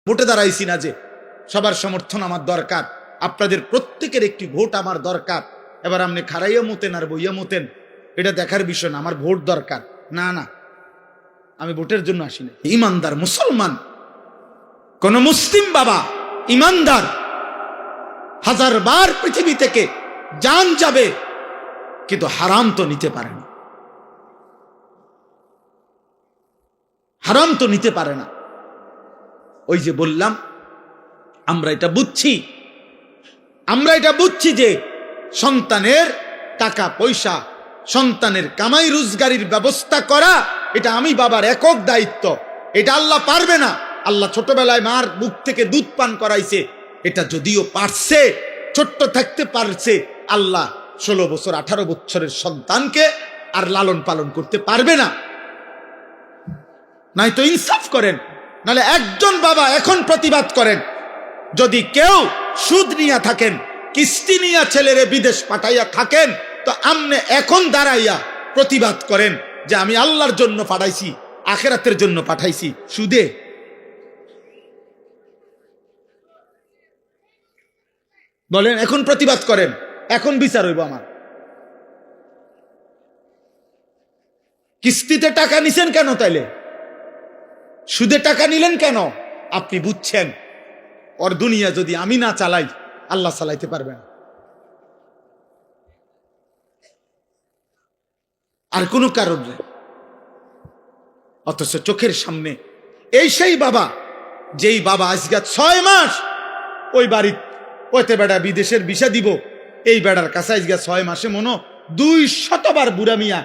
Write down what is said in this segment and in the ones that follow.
ভোটে দাঁড়াইছি না যে সবার সমর্থন আমার দরকার, আপনাদের প্রত্যেকের একটি ভোট আমার দরকার। এবার আপনি খারাইয়া মতেন আর বইয়া মতেন এটা দেখার বিষয় না, আমার ভোট দরকার। না না, আমি ভোটের জন্য আসিনি। ইমানদার মুসলমান, কোন মুসলিম বাবা ইমানদার 1000 বার পৃথিবী থেকে জান যাবে কিন্তু হারাম তো নিতে পারে না, হারাম তো নিতে পারে না। ওই যে বললাম, আমরা এটা বুঝছি যে সন্তানের টাকা পয়সা, সন্তানের কামাই রোজগারির ব্যবস্থা করা এটা আমি বাবার একক দায়িত্ব। এটা আল্লাহ পারবে না। আল্লাহ ছোটবেলায় মার মুখ থেকে দুধ পান করাইছে, এটা যদিও পারছে, ছোট্ট থাকতে পারছে, আল্লাহ 16 বছর 18 বছরের সন্তানকে আর লালন পালন করতে পারবে না। নাই তো ইনসাফ করেন, নাহলে একজন বাবা এখন প্রতিবাদ করেন, যদি কেউ সুদ নিয়ে থাকেন, কিস্তি নিয়ে ছেলেরে বিদেশ পাঠাইয়া থাকেন, তো আমনে এখন দাঁড়াইয়া প্রতিবাদ করেন যে আমি আল্লাহর জন্য পাঠাইছি, আখিরাতের জন্য পাঠাইছি সুদে। বলেন, এখন প্রতিবাদ করেন, এখন বিচার হইব আমার। কিস্তিতে টাকা নিছেন কেন? তাইলে সুদে টাকা নিলেন কেন? আপনি বুঝছেন ওর দুনিয়া যদি আমি না চালাই, আল্লাহ চালাইতে পারবে না। আর কোনো কারণ নেই। অথচ চোখের সামনে এই সেই বাবা, যেই বাবা আজকে 6 মাস ওই বাড়ির ওইতে বেড়া বিদেশের ভিসা দিব, এই বেড়ার কাছে আজকে 6 মাসে মনো 200 বার বুড়া মিয়া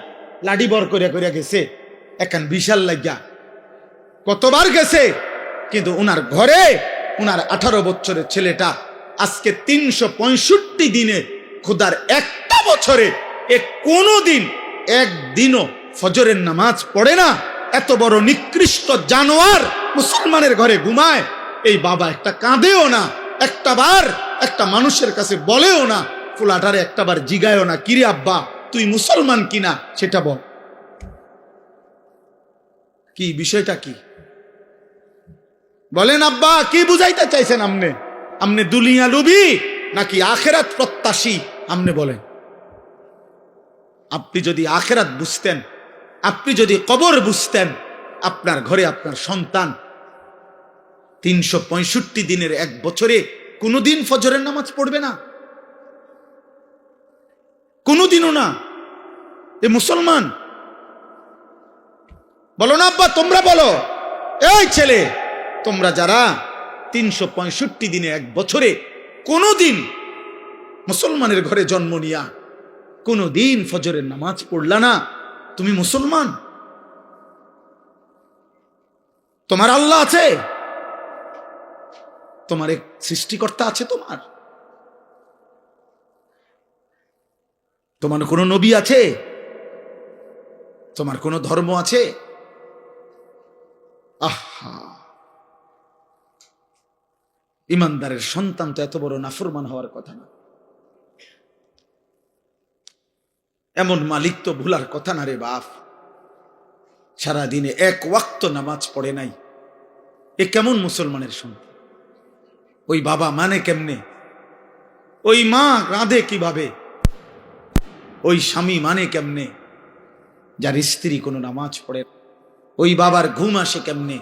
লাডি বর করিয়া গেছে, এখন বিশাল লাগিয়া কতবার গেছে, কিন্তু উনার ঘরে উনার 18 বছরের ছেলেটা আজকে 365 দিনে খোদার একটা বছরে কোনোদিন একদিনও ফজরের নামাজ পড়ে না। এত বড় নিকৃষ্ট জানোয়ার মুসলমানের ঘরে ঘুমায়, এই বাবা একটা কাঁদেও না, একটা বার একটা মানুষের কাছে বলেও না, ফুলাটারে একটা বার জিগায়ও না, কিরে আব্বা তুই মুসলমান কিনা সেটা বল। কি বিষয়টা কি বলেন আব্বা, কি বুঝাইতে চাইছেন? আমনে দুনিয়া লুবি নাকি আখেরাত প্রত্যাশী? আমনে বলেন। আপনি যদি আখেরাত বুঝতেন, আপনি যদি কবর বুঝতেন, আপনার ঘরে আপনার সন্তান 365 দিনের এক বছরে কোনোদিন ফজরের নামাজ পড়বে না, কোনোদিনও না। এ মুসলমান। বলো না আব্বা, তোমরা বলো, এই ছেলে তোমরা যারা 365 দিনে এক বছরে কোনোদিন মুসলমানের ঘরে জন্ম নিয়া কোনোদিন ফজরের নামাজ পড়লা না, তুমি মুসলমান? তোমার আল্লাহ আছে, তোমার এক সৃষ্টিকর্তা আছে, তোমার কোনো নবী আছে, তোমার কোনো ধর্ম আছে? আহা, ইমানদারের সন্তান তো এত বড় নাফরমান হওয়ার কথা না। এমন মালিক তো ভুলার কথা না রে বাপ। সারাদিনে এক ওয়াক্ত নামাজ পড়ে নাই, এ কেমন মুসলমানের সন্তান? ওই বাবা মানে কেমনে? ওই মা রাঁধে কিভাবে? ওই স্বামী মানে কেমনে যার স্ত্রী কোনো নামাজ পড়ে? ওই বাবার ঘুম আসে কেমনে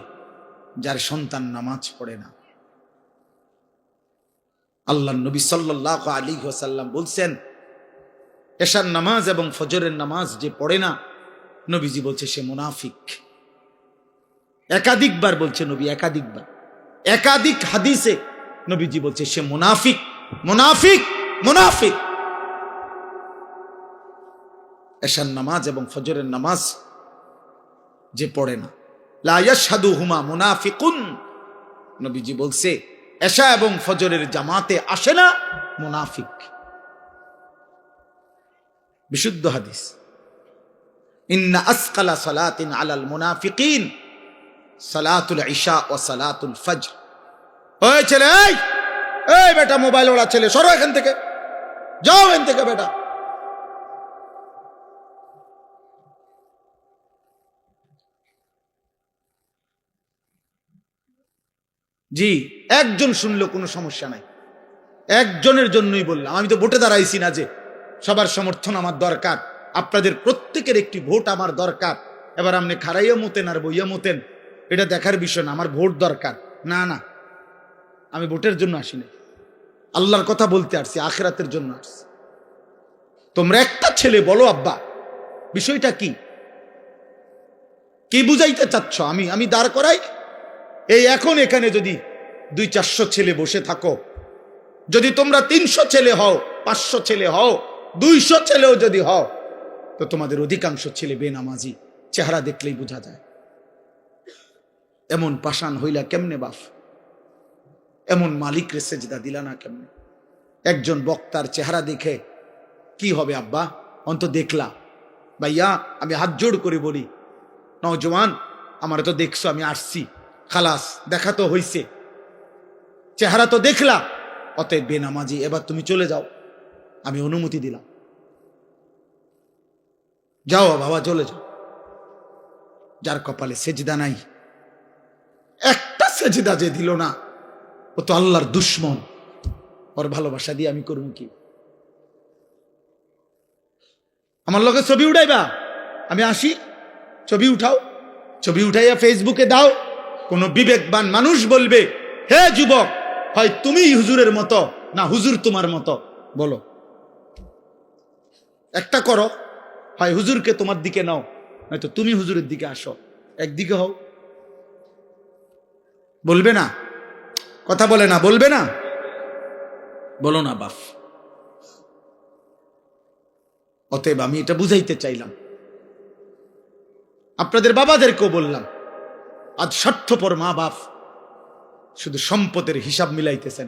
যার সন্তান নামাজ পড়ে না? আল্লাহ নবী সাল্লাল্লাহু আলাইহি ওয়াসাল্লাম বলছেন, এশার নামাজ এবং ফজরের নামাজ যে পড়ে না, নবীজি বলছে সে মুনাফিক। একাধিকবার বলছে নবী, একাধিক হাদিসে নবীজি বলছে সে মুনাফিক, মুনাফিক, মুনাফিক। এশার নামাজ এবং ফজরের নামাজ যে পড়ে না, লা ইয়াশহাদুহুমা মুনাফিকুন, নবীজি বলছে এশা এবং ফজরের জামাতে আসে না, মুনাফিক। বিশুদ্ধ হাদিস। ইন্না আসকালা সালাতিন আলাল মুনাফিকিন সালাতুল ইশা ও সালাতুল ফজর। ওই ছেলে, এই বেটা মোবাইল ওড়া ছেলে, সরো এখান থেকে, যাও এখান থেকে বেটা। জি, একজন শুনলেও কোনো সমস্যা নাই, একজনের জন্যই বললাম। আমি তো ভোটে দাঁড়াইছি না যে সবার সমর্থন আমার দরকার, আপনাদের প্রত্যেকের একটি ভোট আমার দরকার। এবার আপনি খারাইয়া মতেন আর বইয়া মতেন এটা দেখার বিষয় না, আমার ভোট দরকার। না না, আমি ভোটের জন্য আসি না, আল্লাহর কথা বলতে আসছি, আখিরাতের জন্য আসছি। তোমরা একটা ছেলে বলো আব্বা বিষয়টা কি, কি বুঝাইতে চাচ্ছ? আমি দাঁড় করাই এই এখন এখানে যদি 200-400 ছেলে বসে থাকো, যদি তোমরা 300 ছেলে হও, 500 ছেলে হও, 200 ছেলেও যদি হও, তো তোমাদের অধিকাংশ ছেলে বেনামাজি, চেহারা দেখলেই বোঝা যায়। এমন পাষাণ হইলা কেমনে বাপ, এমন মালিক রে সেজদা দিলা না কেমনে? একজন বক্তার চেহারা দেখে কি হবে আব্বা? অন্ত দেখলা ভাইয়া, আমি হাত জোড় করে বলি, নওজওয়ান আমার তো দেখছো, আমি আসছি, খালাস, দেখা তো হইছে, চেহারা তো দেখলা, অতএব বেনামাজি, এবার তুমি চলে যাও, আমি অনুমতি দিলাম, যাও বাবা চলে যাও। যার কপালে সেজদা নাই, একটা সেজদা যে দিল না, ও তো আল্লাহর দুশ্মন, ওর ভালোবাসা দিয়ে আমি করবো কি? আমার লগে ছবি উঠাইবা, আমি আসি, ছবি উঠাও, ছবি উঠাইয়া ফেসবুকে দাও, কোন বিবেকবান মানুষ বলবে হে যুবক, হয় তুমি হুজুরের মতো না হুজুর তোমার মতো, বলো একটা করো, হয় হুজুরকে তোমার দিকে নাও, নয়তো তুমি হুজুরের দিকে আসো, একদিকে হও। বলবে না? কথা বলে না, বলবে না? বলো না বাপ। অতএব আমি এটা বুঝাইতে চাইলাম, আপনাদের বাবাদেরকেও বললাম, আজ স্বার্থপর মা বাপ শুধু সম্পদের হিসাব মিলাইতেছেন।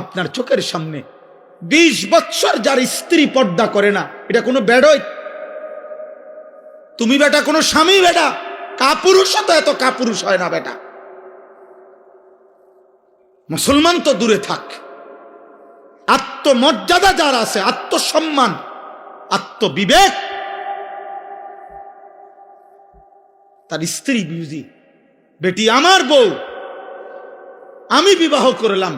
আপনার চোখের সামনে 20 বৎসর যার স্ত্রী পর্দা করে না, এটা কোনো বেডই? তুমি বেটা কোনো স্বামী বেটা, কাপুরুষ তো এত কাপুরুষ হয় না বেটা। মুসলমান তো দূরে থাক, আত্মমর্যাদা যার আছে, আত্মসম্মান, আত্মবিবেক, তার স্ত্রী বিউজি, বেটি আমার বউ, আমি বিবাহ করলাম,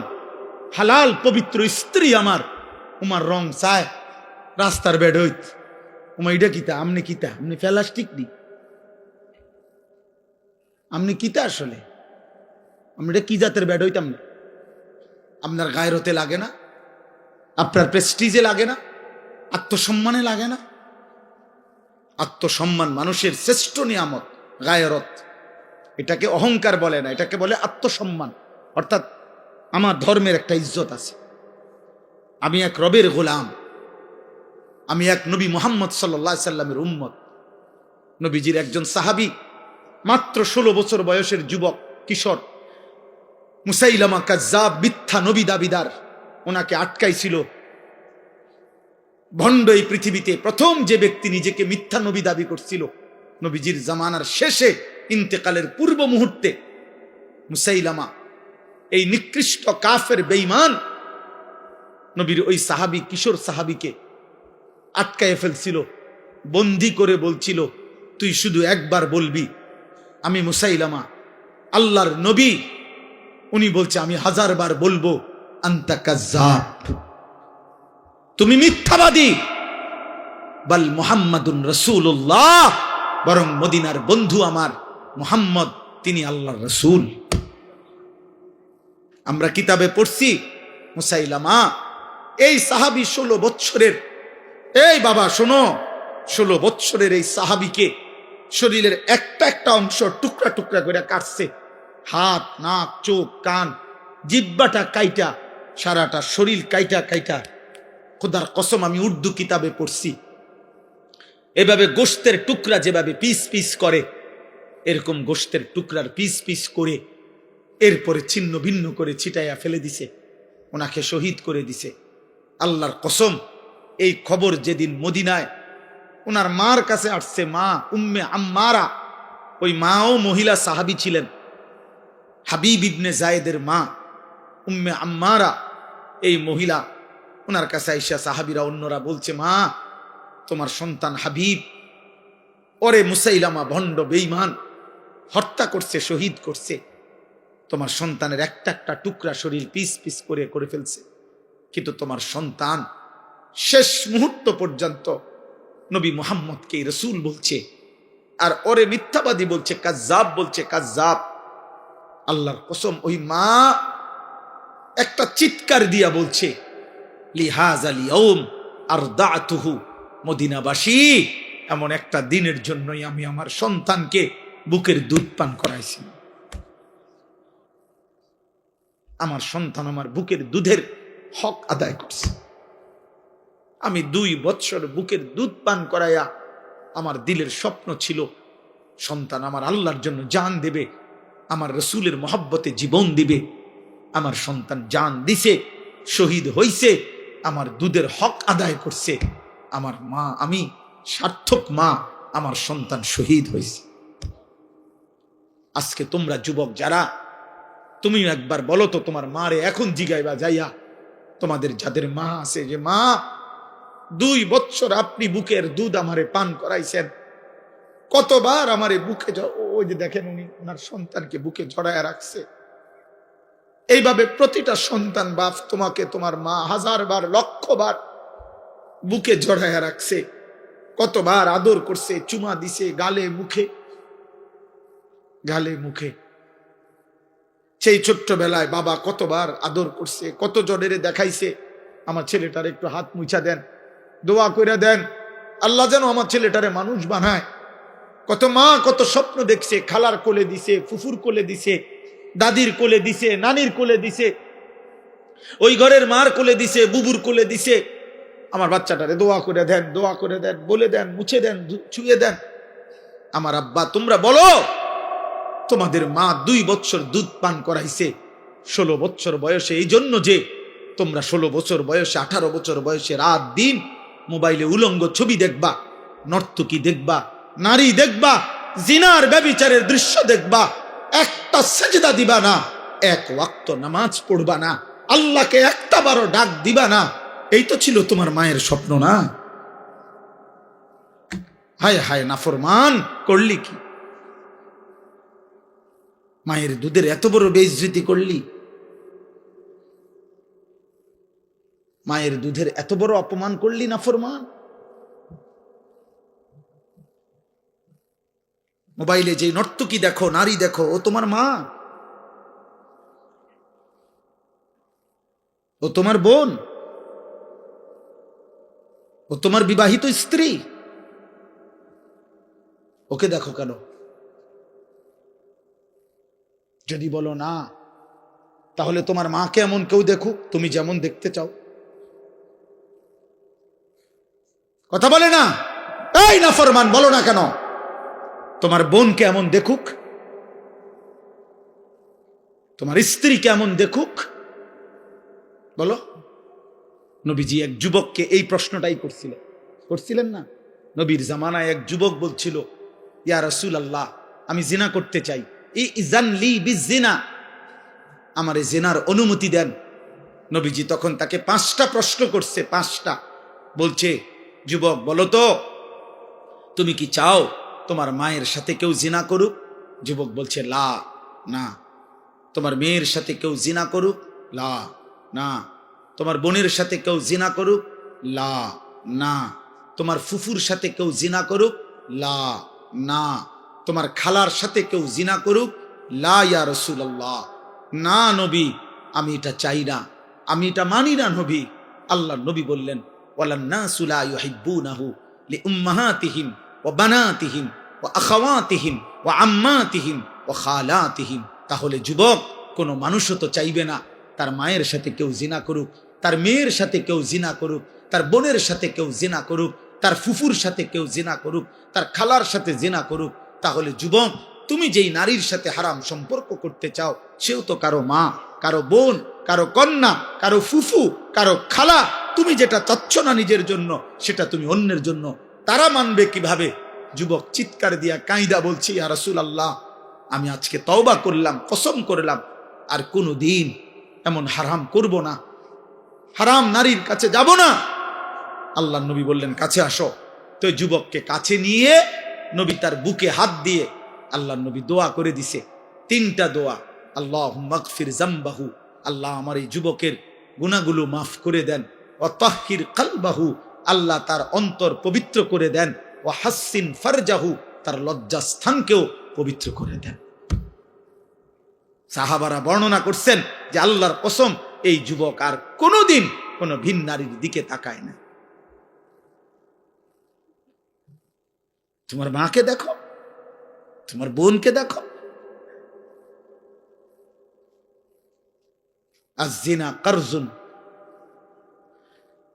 হালাল পবিত্র স্ত্রী আমার, উমার রং চায় রাস্তার বেড হইত, উমা এটা কিতা, আমনি কিতা, আমনি প্লাস্টিক নি, আমনি কিতা আসলে, আমি এটা কি জাতের বেড হইতাম না? আপনার গায়রতে লাগে না? আপনার প্রেস্টিজে লাগে না? আত্মসম্মানে লাগে না? আত্মসম্মান মানুষের শ্রেষ্ঠ নিয়ামত, গায়রত। এটাকে অহংকার বলে না, এটাকে বলে আত্মসম্মান। অর্থাৎ আমার ধর্মের একটা ইজ্জত আছে, আমি এক রবের গোলাম, আমি এক নবী মুহাম্মদ সাল্লাল্লাহু আলাইহি সাল্লামের উম্মত। নবীজির একজন সাহাবী, মাত্র 16 বছর বয়সের যুবক কিশোর, মুসাইলামা কাজ্জাব, মিথ্যা নবী দাবিদার, ওনাকে আটকাইছিল। ভণ্ড এই পৃথিবীতে প্রথম যে ব্যক্তি নিজেকে মিথ্যা নবী দাবি করছিল, নবীজির জামানার শেষে, ইন্তেকালের পূর্ব মুহূর্তে, মুসাইলামা এই নিকৃষ্ট কাফের বেঈমান নবীর ওই সাহাবী, কিশোর সাহাবীকে আটকায় ফেলছিল, বন্দি করে বলছিল, তুই শুধু একবার বলবি আমি মুসাইলামা আল্লাহর নবী। উনি বলছে আমি 1000 বার বলবো আনতা কাজ্জাব, তুমি মিথ্যাবাদী। বাল মুহাম্মাদুন রাসূলুল্লাহ, বরং মদিনার বন্ধু আমার মুহাম্মদ, তিনি আল্লাহর রাসূল। আমরা কিতাবে পড়ছি মুসাইলামা এই সাহাবী 16 বৎসরের, এই বাবা শোনো, 16 বৎসরের এই সাহাবীকে শরীরের একটা একটা অংশ টুকরা টুকরা করে কাটছে, হাত, নাক, চোখ, কান, জিহ্বাটা কাইটা, সারাটা শরীর কাইটা কাইটা। খোদার কসম, আমি উর্দু কিতাবে পড়ছি, এভাবে গোশতের টুকরা যেভাবে পিস পিস করে, এরকম গোশতের টুকরার পিস পিস করে এরপরে ছিন্ন ভিন্ন করে ছিটাইয়া ফেলে দিছে, ওনাকে শহীদ করে দিছে। আল্লাহর কসম, এই খবর যেদিন মদিনায় ওনার মার কাছে আসছে, মা উম্মে আম্মারা, ওই মাও মহিলা সাহাবী ছিলেন, হাবিব ইবনে জায়েদের মা উম্মে আম্মারা, এই মহিলা ওনার কাছে আইসা সাহাবীরা অন্যরা বলছে, মা তোমার সন্তান হাবিব, ওরে মুসাইলামা ভণ্ড বেঈমান হত্যা করছে, শহীদ করছে। তোমার সন্তানের একটা একটা টুকরা শরীর পিস পিস করে করে ফেলছে, কিন্তু তোমার সন্তান শেষ মুহূর্ত পর্যন্ত নবী মুহাম্মদকে রসুল বলছে, আর ওরে মিথ্যাবাদী বলছে, কাজ্জাব বলছে, কাজ্জাব। আল্লাহর কসম, ওই মা একটা চিৎকার দিয়া বলছে, লিহাযাল ইয়াউম আরদাতুহু, মদিনাবাসী, এমন একটা দিনের জন্যই আমি আমার সন্তানকে বুকের দুধ পান করাইছি। আমার সন্তান আমার বুকের দুধের হক আদায় করছে। আমি 2 বৎসর বুকের দুধ পান করাইয়া আমার দিলের স্বপ্ন ছিল সন্তান আমার আল্লাহর জন্য জান দেবে, আমার রসুলের মহব্বতে জীবন দিবে। আমার সন্তান জান দিছে, শহীদ হইছে, আমার দুধের হক আদায় করছে। আমার মা, আমি সার্থক মা, আমার সন্তান শহীদ হয়েছে। আজকে তোমরা যুবক যারা, তুমি একবার বলো তো তোমার মারে এখন জিগাইবা যাইয়া, তোমাদের যাদের মা আছে, যে মা 2 বৎসর আপনি বুকের দুধ আমারে পান করাইছেন, কতবার আমারে বুকে, ওই যে দেখেন উনি ওনার সন্তানকে বুকে জড়ায় রাখছে। এইভাবে প্রতিটা সন্তান বাপ তোমাকে তোমার মা 1000 বার, 1,00,000 বার বুকে জড়ায় রাখছে, কতবার আদর করছে, চুমা দিছে গালে মুখে, গালে মুখে। সেই ছোট্টবেলায় বাবা কতবার আদর করছে, কত জনের দেখাইছে, আমার ছেলেটার একটু হাত মুছা দেন, দোয়া করে দেন, আল্লাহ যেন আমার ছেলেটারে মানুষ বানায়। কত মা কত স্বপ্ন দেখছে, খালার কোলে দিছে, ফুফুর কোলে দিছে, দাদির কোলে দিছে, নানির কোলে দিছে, ওই ঘরের মার কোলে দিছে, বুবুর কোলে দিছে। আমার বাচ্চাটারে দোয়া করে দেন, দোয়া করে দেন, বলে দেন, মুছে দেন, ছুঁয়ে দেন। আমার আব্বা, তোমরা বলো তোমাদের মা 2 বৎসর দুধ পান করাইছে 16 বৎসর বয়সে, এই জন্য যে তোমরা 16 বছর বয়সে, 18 বছর বয়সে রাত দিন মোবাইলে উলঙ্গ ছবি দেখবা, নর্তকী দেখবা, নারী দেখবা, জিনার ব্যভিচারের দৃশ্য দেখবা, একটা সেজদা দিবা না, 1 ওয়াক্ত নামাজ পড়বা না, আল্লাহকে একটা বারো ডাক দিবা না। এই তো ছিল তোমার মায়ের স্বপ্ন না? হায় হায় নাফরমান, করলি কি? মায়ের দুধের এত বড় বেইজ্জতি করলি, মায়ের দুধের এত বড় অপমান করলি নাফরমান। মোবাইলে যে নর্তকী দেখো, নারী দেখো, ও তোমার মা, ও তোমার বোন, ও তোমার বিবাহিত স্ত্রী, ওকে দেখো কেন? যদি বলো না, তাহলে তোমার মাকে এমন কেউ দেখুক তুমি যেমন দেখতে চাও। কথা বলে না? এই নাফরমান, বলো না কেন? তোমার বোনকে এমন দেখুক, তোমার স্ত্রীকে এমন দেখুক, বলো। নবীজি এক যুবককে এই প্রশ্নটাই করছিলেন না? নবীর জামানায় এক যুবক বলছিল, ইয়া রাসূলুল্লাহ, আমি জিনা করতে চাই, ইযান লি বিজিনা, আমারে জিনার অনুমতি দেন। নবীজি তখন তাকে 5টা প্রশ্ন করছে, 5টা। বলছে, যুবক বলো তো, তুমি কি চাও তোমার মায়ের সাথে কেউ জিনা করুক? যুবক বলছে, লা, না। তোমার মেয়ের সাথে কেউ জিনা করুক? লা, না। তোমার বোনের সাথে কেউ জিনা করুক? লা, না। তোমার ফুফুর সাথে কেউ জিনা করুক? লা, না। তোমার খালার সাথে কেউ জিনা করুক? লা ইয়া রাসূলুল্লাহ, না নবী, আমি এটা চাই না, আমি এটা মানি না নবী। আল্লাহ নবী বললেন, ওয়ালান নাসু লা ইউহিব্বুনাহু লিউম্মাহাতিহিম ওয়া বানাতিহিম ওয়া আখাওয়াতিহিম ওয়া আম্মাতিহিম ওয়া খালাতিহিম। তাহলে যুবক, কোনো মানুষও তো চাইবে না তার মায়ের সাথে কেউ জিনা করুক, তার মেয়ের সাথে কেউ জিনা করুক, তার বোনের সাথে কেউ জিনা করুক, তার ফুফুর সাথে কেউ জিনা করুক, তার খালার সাথে জিনা করুক। তাহলে যুবক, তুমি যেই নারীর সাথে হারাম সম্পর্ক করতে চাও, সেও তো কারো মা, কারো বোন, কারো কন্যা, কারো ফুফু, কারো খালা। তুমি যেটা চাচ্ছ না নিজের জন্য, সেটা তুমি অন্যের জন্য। তারা মানবে কিভাবে? যুবক চিৎকার দিয়া কাঁইদা বলছি, ইয়া রাসূলুল্লাহ, আমি আজকে তওবা করলাম, কসম করলাম, আর কোনো দিন এমন হারাম করব না, হারাম নারীর কাছে যাব না। আল্লাহ নবী বললেন, কাছে আসো। তো যুবককে কাছে নিয়ে নবী তার বুকে হাত দিয়ে আল্লাহ নবী দোয়া করে দিছে, 3টা দোয়া। আল্লাহুম্মা গফির যামবাহু, আল্লাহ আমার এই যুবকের গুনাহগুলো মাফ করে দেন। ওয়া তাহহির কলবাহু, আল্লাহ তার অন্তর পবিত্র করে দেন। ওয়া হাসসিন ফারজাহু, তার লজ্জাস্থানকেও পবিত্র করে দেন। সাহাবারা বর্ণনা করছেন যে আল্লাহর কসম, এই যুবক আর কোনোদিন কোনো ভিন নারীর দিকে তাকায় না। তোমার মাকে দেখো, তোমার বোনকে দেখো। আয-যিনা কারজুন।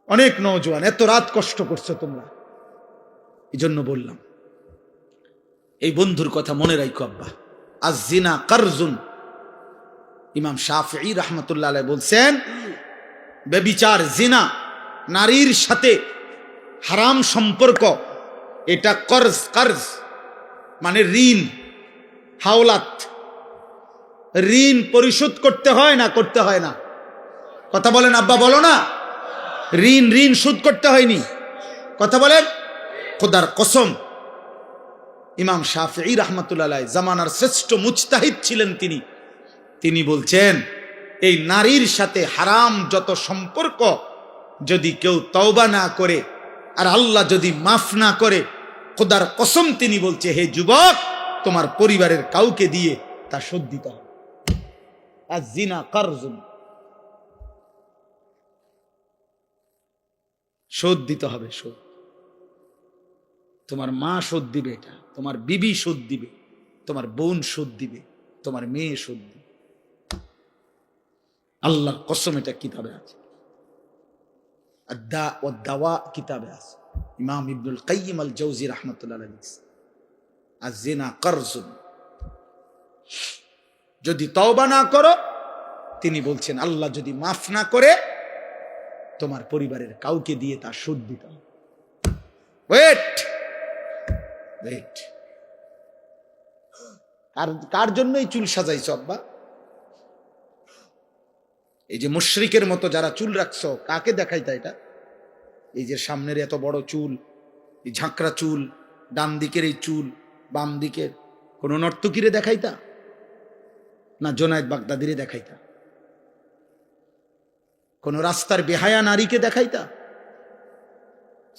অনেক নওজোয়ান এত রাত কষ্ট করছো তোমরা, এই জন্য বললাম এই বন্ধুর কথা মনে রাখো আব্বা। আয-যিনা কারজুন। ইমাম শাফিঈ রাহমাতুল্লাহ আলাইহি বলছেন, ব্যভিচার, জিনা, নারীর সাথে হারাম সম্পর্ক, এটা কর্জ। কর্জ মানে ঋণ, হাওলাত। ঋণ পরিশোধ করতে হয় না? করতে হয় না? কথা বলেন আব্বা, বলো না। ঋণ শোধ করতে হয়নি? কথা বলেন। খোদার কসম, ইমাম শাফিঈ রাহমাতুল্লাহ আলাইহি জামানার শ্রেষ্ঠ মুজতাহিদ ছিলেন তিনি বলছেন, এই নারীর সাথে হারাম যত সম্পর্ক যদি কেউ তওবা না করে আর আল্লাহ যদি মাফ না করে, খোদার কসম তিনি বলছে, হে যুবক, তোমার পরিবারের কাউকে দিয়ে তা শোধ দিতে হবে। আয-যিনা কারজুন, শোধ দিতে হবে। শোধ তোমার মা শোধ দিবে, এটা তোমার বিবি শোধ দিবে, তোমার বোন শোধ দিবে, তোমার মেয়ে শোধ দিবে। আল্লাহর কসম, এটা কিতাবে আছে, আদ-দা ওয়াদ দাওয়া কিতাবে আছে। ইমাম ইবনুল কাইয়িম আল জাওজি রাহমাতুল্লাহ আলাইহি লিখেছেন, আয-যিনা কারজুন। যদি তওবা না করো, তিনি বলছেন আল্লাহ যদি মাফ না করে, তোমার পরিবারের কাউকে দিয়ে তা শোধ দিতে হবে। ওয়েট। কার জন্য এই চুল সাজাইছো আব্বা? এই যে মুশরিকের মতো যারা চুল রাখছো, কাকে দেখাইতা এটা? এই যে সামনের এত বড় চুল, এই ঝাঁকড়া চুল, ডান দিকের এই চুল, বাম দিকের, কোন নর্তকীরে দেখাইতা না জোনায়েদ বাগদাদিরে দেখাইতা? কোন রাস্তার বেহায়া নারীকে দেখাইতা?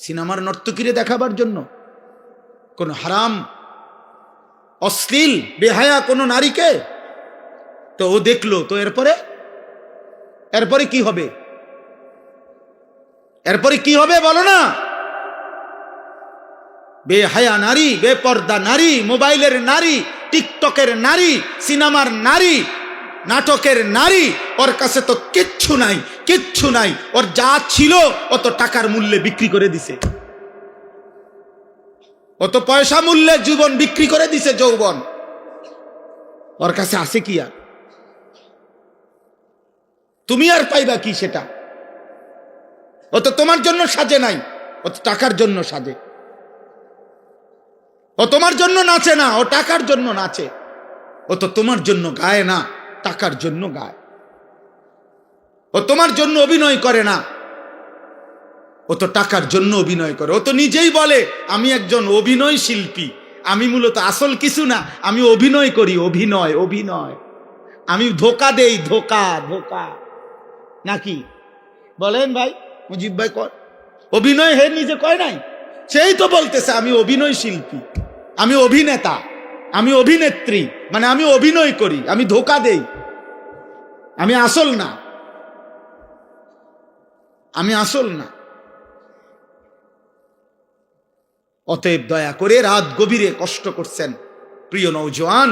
সিনেমার নর্তকীরে দেখাবার জন্য? কোন হারাম অশ্লীল বেহায়া কোন নারীকে? তো ও দেখলো, তো এরপরে কি হবে? এরপরে কি হবে বলো না? বেহায়া নারী, বেপর্দা নারী, মোবাইলের নারী, টিকটকের নারী, সিনেমার নারী, নাটকের নারী, ওর কাছে তো কিচ্ছু নাই, কিচ্ছু নাই। ওর যা ছিল অত টাকার মূল্যে বিক্রি করে দিছে, অত পয়সা মূল্যে জীবন বিক্রি করে দিছে, যৌবন। ওর কাছে আছে কি আর? তুমি আর পাইবা কি সেটা? ও তো তোমার জন্য সাজে নাই, ও তো টাকার জন্য সাজে। ও তোমার জন্য নাচে না, ও টাকার জন্য নাচে। ও তো তোমার জন্য গায় না, টাকার জন্য গায়। ও তোমার জন্য অভিনয় করে না, ও তো টাকার জন্য অভিনয় করে। ও তো নিজেই বলে, আমি একজন অভিনয় শিল্পী, আমি মূলত আসল কিছু না, আমি অভিনয় করি। অভিনয়। আমি ধোকা দেই, ধোকা নাকি বলেন ভাই? মুজিব ভাই কর অভিনয়, হে নিজে কয় নাই? সেই তো বলতেছে আমি অভিনয় শিল্পী, আমি অভিনেতা, আমি অভিনেত্রী, মানে আমি অভিনয় করি, আমি ধোকা দেই, আমি আসল না, আমি আসল না। অতএব দয়া করে, রাত গভীরে কষ্ট করছেন প্রিয় নওজোয়ান,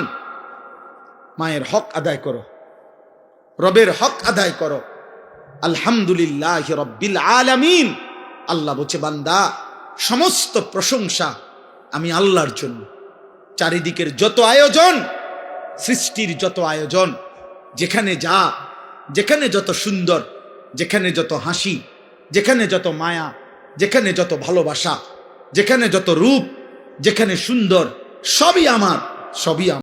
মায়ের হক আদায় করো, রবের হক আদায় করো। আলহামদুলিল্লাহ রব্বিল আলামিন। আল্লাহ বলছে, বান্দা, সমস্ত প্রশংসা আমি আল্লাহর জন্য। চারিদিকের যত আয়োজন, সৃষ্টির যত আয়োজন, যেখানে যত সুন্দর, যেখানে যত হাসি, যেখানে যত মায়া, যেখানে যত ভালোবাসা, যেখানে যত রূপ, যেখানে সুন্দর, সবই আমার।